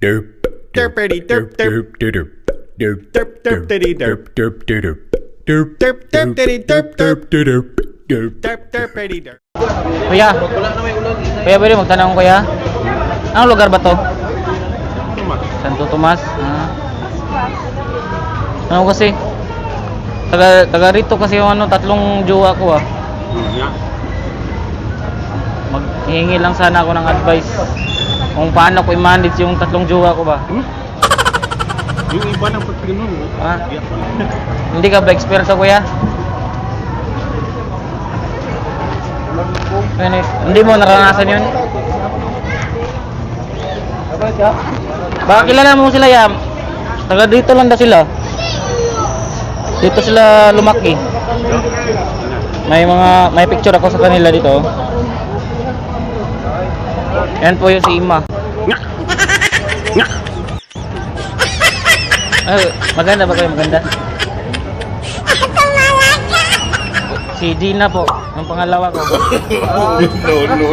Derpity derp derp derp derp derp derpity derp derp derp derp derp derpity derp derp derp derp derp derpity derp. Kuya, kuya pwede magtanong kuya? Anong lugar ba to? Santo Tomas? Ano kasi? Taga rito kasi yung ano, tatlong jowa ko ah. Maghihingi lang sana ako ng advice kung paano ko i-manage yung tatlong jowa ko ba. Yung iba ng pagpino, Hindi ka ba eksperto kuya? Hindi mo naranasan yun? Baka kilala mo sila ya. Taga dito lang daw sila. Dito sila lumaki. May picture ako sa kanila dito. Yan po yung si Ima. Ay, maganda ba kayo? Maganda? Si Gina po, ang pangalawa ko. No.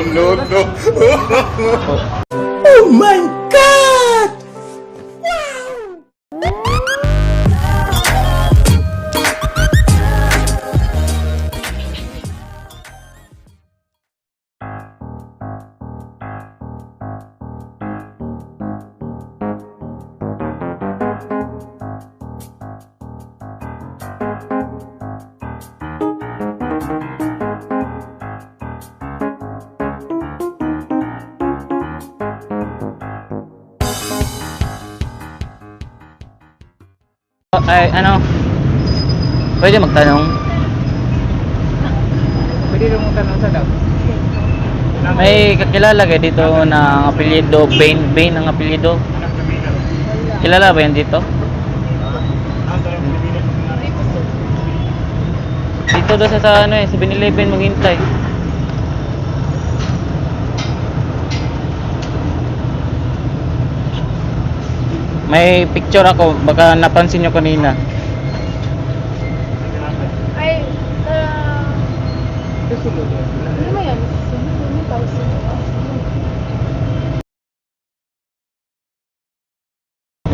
Oh my God! Ay, ano? Pwede magtanong? Pwede rin mong tanong sa daw. May kakilala kayo dito na ang apelyido Bain ang apelyido. Kilala ba yan dito? Dito daw sa ano eh, 7-Eleven maghintay. May picture ako, baka napansin nyo kanina. Ay, ano mo yan?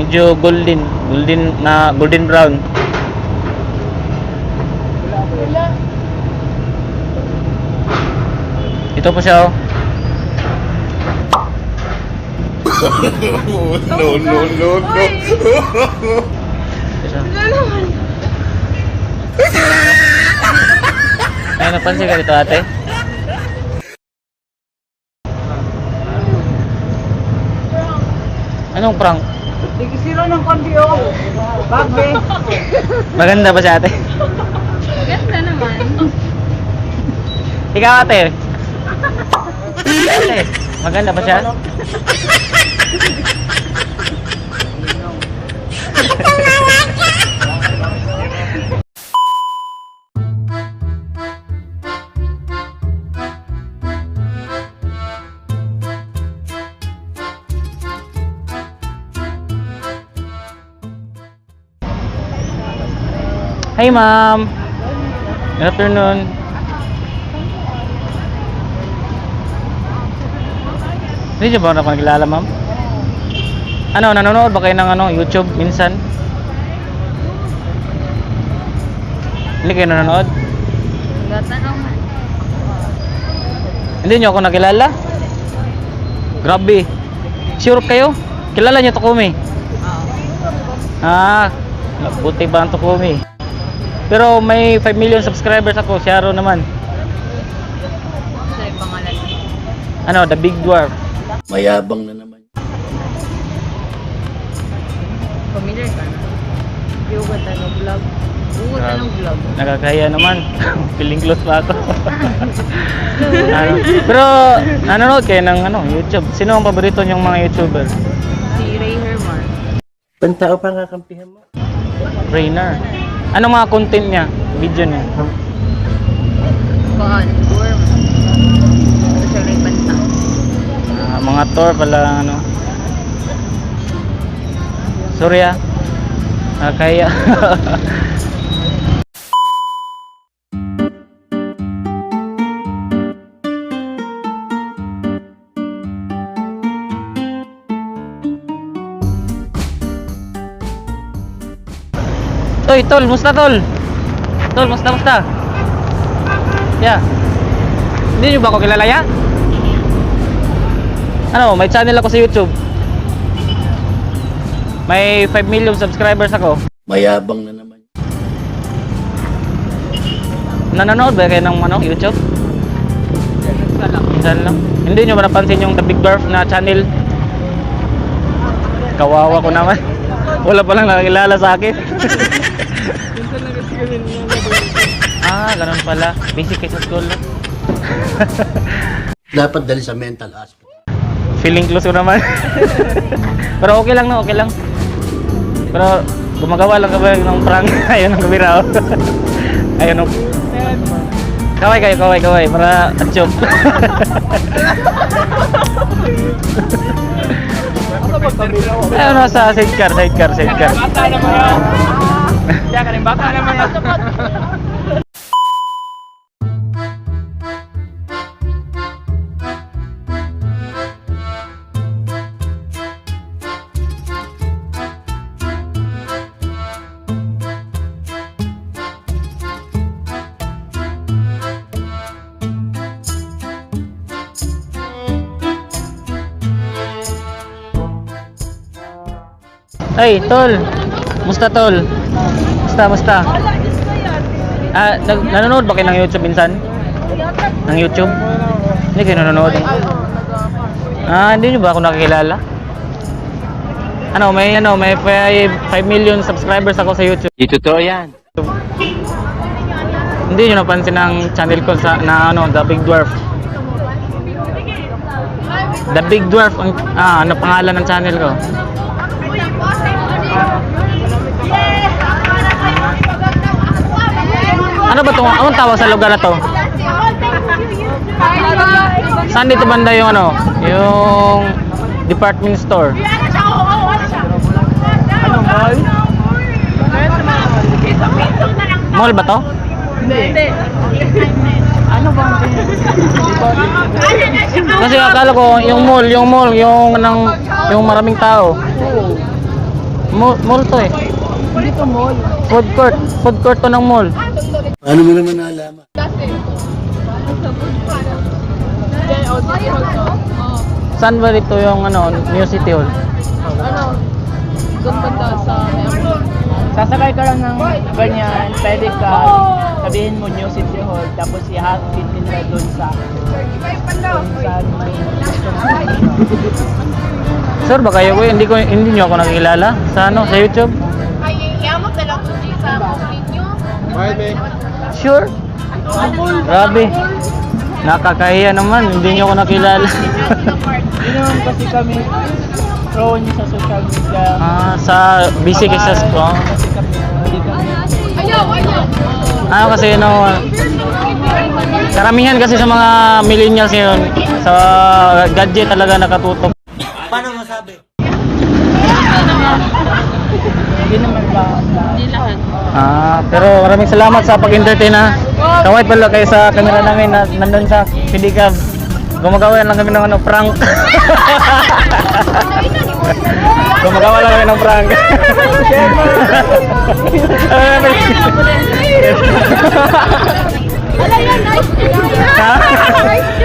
Medyo golden brown. Wala. Ito po siya oh. No. Ito siya. Wala naman. Ay, napansin ka dito ate? Anong prank? Siro ng kondiyo. Bagbe. Maganda ba siya ate? Ganda naman. Ikaw ate? Ate, maganda ba siya? Hi ma'am. Good afternoon. Hindi niyo ba ako nakilala ma'am? Ano, nanonood ba kayo ng ano, YouTube minsan? Hindi kayo nanonood? Gata naman. Hindi niyo ako nakilala? Grabe. Sure kayo? Kilala niyo Takumi? Buti ba ang Takumi? Pero may 5 million subscribers ako, Sharo naman. Sorry, pangalan. Ano, The Big Dwarf. Mayabang na naman. Familiar ka na? Yung gata ng vlog. Yung gata ng vlog. Nakakaya naman. Feeling close pa ako. Pero nanonood kayo ng ano, YouTube. Sino ang paborito niyong mga YouTuber? Si Ray Herman. Pantao pa nga kampihan mo. Rainer. Anong mga content niya? Video niya? Kaan, worm. Ito siya rin banta. Mga tour pala ano. Surya. Kaya. Oy, tol, musta tol? Tol, musta? Yeah. Hindi nyo ba ako kilala ya? Ano, may channel ako sa YouTube. May 5 million subscribers ako. Mayabang na naman. Nanonood ba kayo ng YouTube? Minsan lang. Hindi nyo ba napansin yung The Big Dwarf na channel? Kawawa ko naman. Wala pa lang nakakilala sa akin. Ganun pala. Basic kayo sa school. No? Dapat dali sa mental hospital. Feeling close ko naman. Pero okay lang, no? Okay lang. Pero gumagawa lang kami ng prank. Ayun ang kamera. Ayun ang... Kaway kayo, kaway. Para atsyop. Ayun, nasa sidecar. Bata naman yan. Kaya ka rin bata naman yan. Hey, tol. Musta tol? Musta? Nanonood ba kayo ng YouTube minsan? Ng YouTube? Hindi kayo nanonood? Hindi nyo ba ako nakikilala? May 5 million subscribers ako sa YouTube. Di totoo yan. Hindi nyo napansin ang channel ko The Big Dwarf. The Big Dwarf ang pangalan ng channel ko. Ano ba itong, anong tawag sa lugar na to? Saan dito banda yung yung department store? Ano, mall? Mall ba to? Hindi. Ano bang Kasi akala ko yung mall, yung maraming tao. Mall to eh. Hindi to mall. Food court to ng mall. Paano mo naman nalaman? Saan ba dito yung New City Hall? Doon banda sa Sasakay ka lang ng ganyan, pwede ka sabihin mo New City Hall, tapos ihatid nila doon sa main. Sir, ba kayo hindi niyo ako nakikilala sa sa YouTube? Ay, yamot na lang kung sa phone ninyo. Sure. Grabe. Nakakahiya naman, hindi niyo ako nakilala. Hindi naman kasi kami prone sa social media. Sa busy kasi sa school. Kasi kami, hindi kami. Kasi karamihan kasi sa mga millennials ngayon sa gadget talaga nakatutok. Paano masabi? Hindi naman ba? Hindi lahat. Pero maraming salamat sa pag-entertain ha. Kaway pala kayo sa camera namin na nandun sa Pidicab. Gumagawa lang kami ng prank. Gumagawa lang kami ng prank. Wala yan, nice to meet you. Ha? Nice to meet you.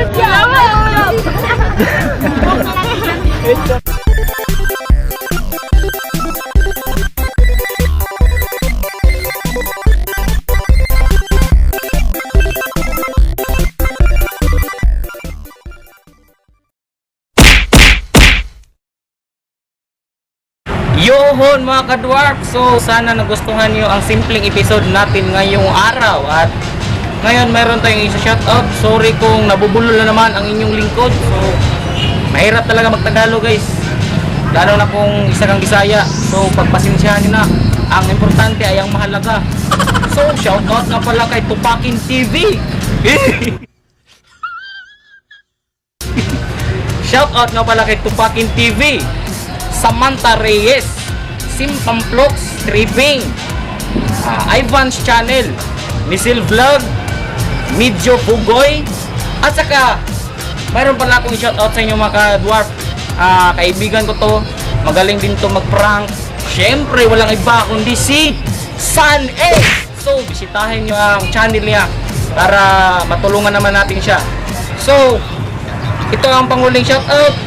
Yohon mga kadwarf! So sana nagustuhan nyo ang simpleng episode natin ngayong araw. At ngayon meron tayong isa-shoutout. Sorry kung nabubulol na naman ang inyong lingkod. So mahirap talaga magtagalog guys. Lalo na kung isa kang Bisaya. So pagpasensyahan nyo na. Ang importante ay ang mahalaga. So shoutout na pala kay Tupakin TV. Shoutout na pala kay Tupakin TV, Samantha Reyes, Simpamplok Stripping, Ivan's Channel, Misil Vlog, Medyo Bugoy, at saka mayroon pala akong shoutout sa inyo mga dwarf. Kaibigan ko to, magaling din to mag-prank. Syempre walang iba kundi si San A. So, bisitahin nyo ang channel niya para matulungan naman natin siya. So, ito ang panguling shoutout,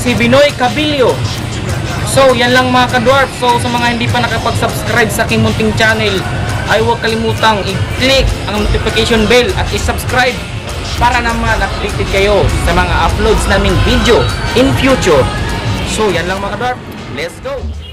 si Binoy Cabillo. So, yan lang mga ka-dwarf. So, sa mga hindi pa nakapag-subscribe sa aking munting channel, ay huwag kalimutang i-click ang notification bell at i-subscribe para naman updated kayo sa mga uploads naming video in future. So, yan lang mga ka-dwarf. Let's go!